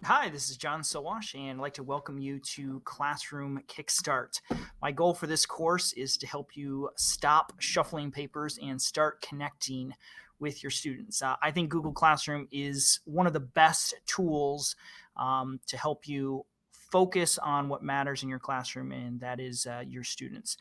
Hi, this is John Sowash, and I'd like to welcome you to Classroom Kickstart. My goal for this course is to help you stop shuffling papers and start connecting with your students. I think Google Classroom is one of the best tools to help you focus on what matters in your classroom, and that is your students.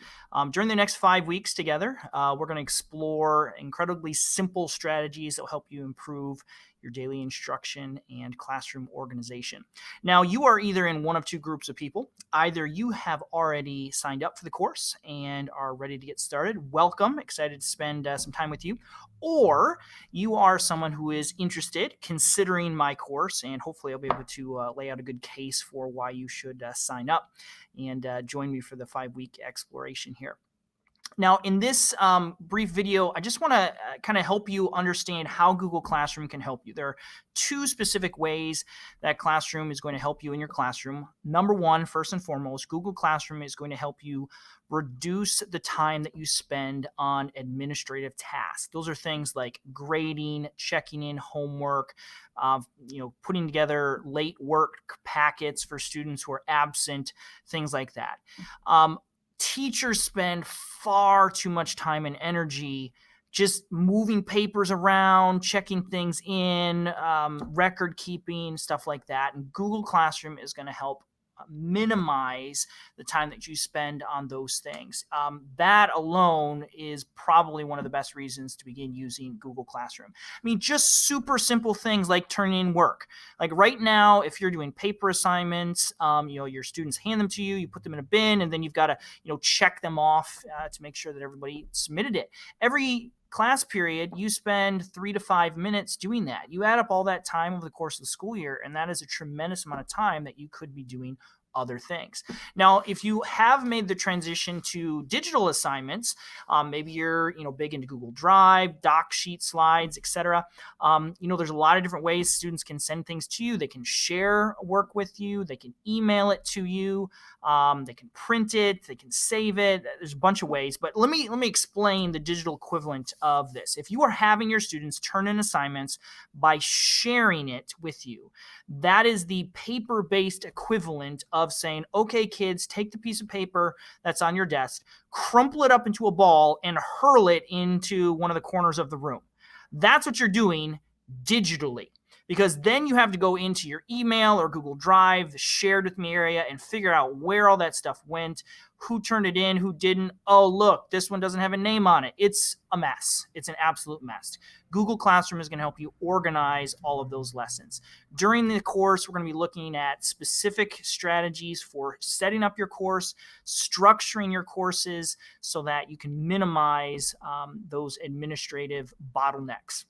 During the next 5 weeks together, we're going to explore incredibly simple strategies that will help you improve your daily instruction and classroom organization. Now, you are either in one of two groups of people. Either you have already signed up for the course and are ready to get started. Welcome, excited to spend some time with you. Or you are someone who is interested, considering my course, and hopefully I'll be able to lay out a good case for why you should sign up and join me for the 5-week exploration here. Now, in this brief video, I just want to kind of help you understand how Google Classroom can help you. There are two specific ways that Classroom is going to help you in your classroom. Number one, first and foremost, Google Classroom is going to help you reduce the time that you spend on administrative tasks. Those are things like grading, checking in homework, putting together late work packets for students who are absent, things like that. Teachers spend far too much time and energy just moving papers around, checking things in, record keeping, stuff like that. And Google Classroom is going to help minimize the time that you spend on those things. That alone is probably one of the best reasons to begin using Google Classroom. I mean, just super simple things like turning in work. Like right now, if you're doing paper assignments, your students hand them to you, you put them in a bin, and then you've got to, check them off to make sure that everybody submitted it. Every class period, you spend 3 to 5 minutes doing that. You add up all that time over the course of the school year, and that is a tremendous amount of time that you could be doing other things. Now, if you have made the transition to digital assignments, maybe you're big into Google Drive, doc sheet slides, etc. There's a lot of different ways students can send things to you. They can share work with you. They can email it to you. They can print it. They can save it. There's a bunch of ways, but let me explain the digital equivalent of this. If you are having your students turn in assignments by sharing it with you, that is the paper-based equivalent of saying, okay, kids, take the piece of paper that's on your desk, crumple it up into a ball, and hurl it into one of the corners of the room. That's what you're doing digitally, because then you have to go into your email or Google Drive, the shared with me area, and figure out where all that stuff went, who turned it in, who didn't. Oh, look, this one doesn't have a name on it. It's a mess. It's an absolute mess. Google Classroom is going to help you organize all of those lessons. During the course, we're going to be looking at specific strategies for setting up your course, structuring your courses so that you can minimize those administrative bottlenecks.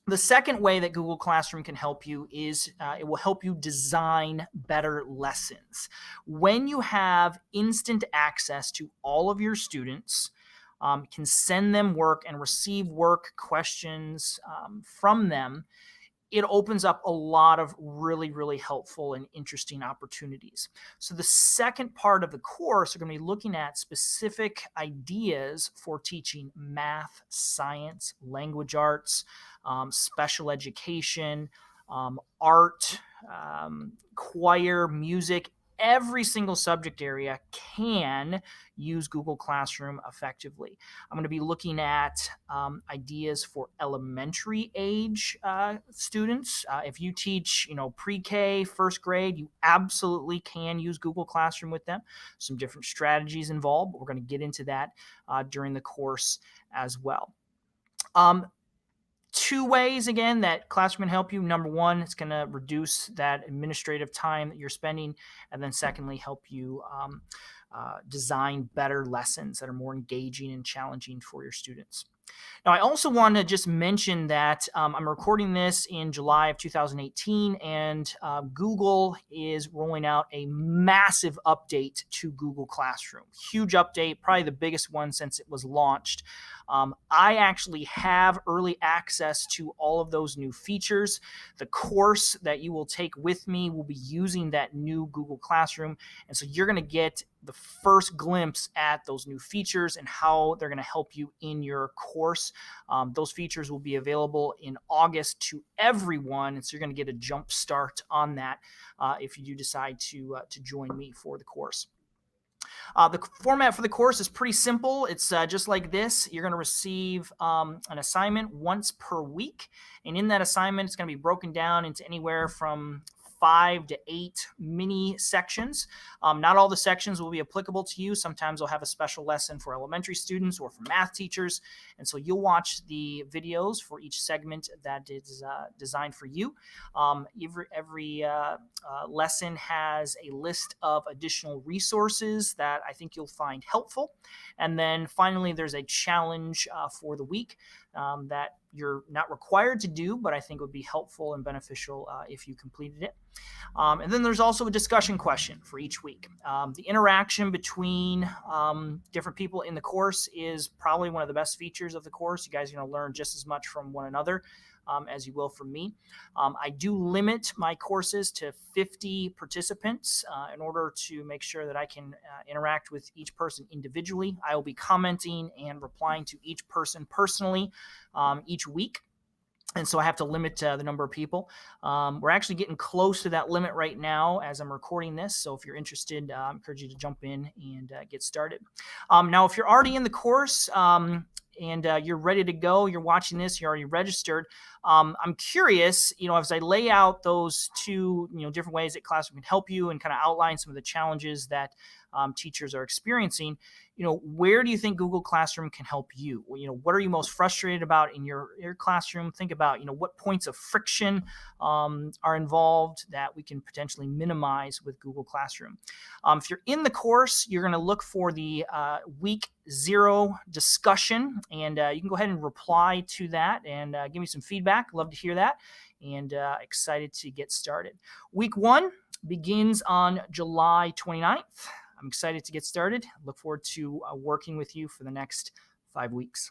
The second way that Google Classroom can help you is it will help you design better lessons. When you have instant access to all of your students, can send them work and receive work questions from them, it opens up a lot of really, really helpful and interesting opportunities. So the second part of the course, we're going to be looking at specific ideas for teaching math, science, language arts, special education, art, choir, music. Every single subject area can use Google Classroom effectively. I'm going to be looking at ideas for elementary age students. If you teach, pre-K, first grade, you absolutely can use Google Classroom with them. Some different strategies involved, but we're going to get into that during the course as well. Two ways, again, that Classroom can help you. Number one, it's going to reduce that administrative time that you're spending. And then secondly, help you design better lessons that are more engaging and challenging for your students. Now, I also want to just mention that I'm recording this in July of 2018, and Google is rolling out a massive update to Google Classroom. Huge update, probably the biggest one since it was launched. I actually have early access to all of those new features. The course that you will take with me will be using that new Google Classroom. And so you're going to get the first glimpse at those new features and how they're going to help you in your course. Those features will be available in August to everyone. And so you're going to get a jump start on that if you do decide to join me for the course. The format for the course is pretty simple. It's just like this. You're going to receive an assignment once per week. And in that assignment, it's going to be broken down into anywhere from 5 to 8 mini sections. Not all the sections will be applicable to you. Sometimes I'll have a special lesson for elementary students or for math teachers. And so you'll watch the videos for each segment that is designed for you. Every lesson has a list of additional resources that I think you'll find helpful. And then finally, there's a challenge for the week that you're not required to do, but I think would be helpful and beneficial if you completed it. And then there's also a discussion question for each week. The interaction between different people in the course is probably one of the best features of the course. You guys are going to learn just as much from one another as you will from me. I do limit my courses to 50 participants in order to make sure that I can interact with each person individually. I will be commenting and replying to each person personally each week. And so I have to limit the number of people. We're actually getting close to that limit right now as I'm recording this. So if you're interested, I encourage you to jump in and get started. Now, if you're already in the course and you're ready to go, you're watching this, you're already registered. I'm curious, as I lay out those two, different ways that Classroom can help you and kind of outline some of the challenges that teachers are experiencing, where do you think Google Classroom can help you? What are you most frustrated about in your classroom? Think about, what points of friction are involved that we can potentially minimize with Google Classroom. If you're in the course, you're going to look for the week 0 discussion, and you can go ahead and reply to that and give me some feedback. Love to hear that, and excited to get started. Week 1 begins on July 29th. I'm excited to get started. Look forward to working with you for the next 5 weeks.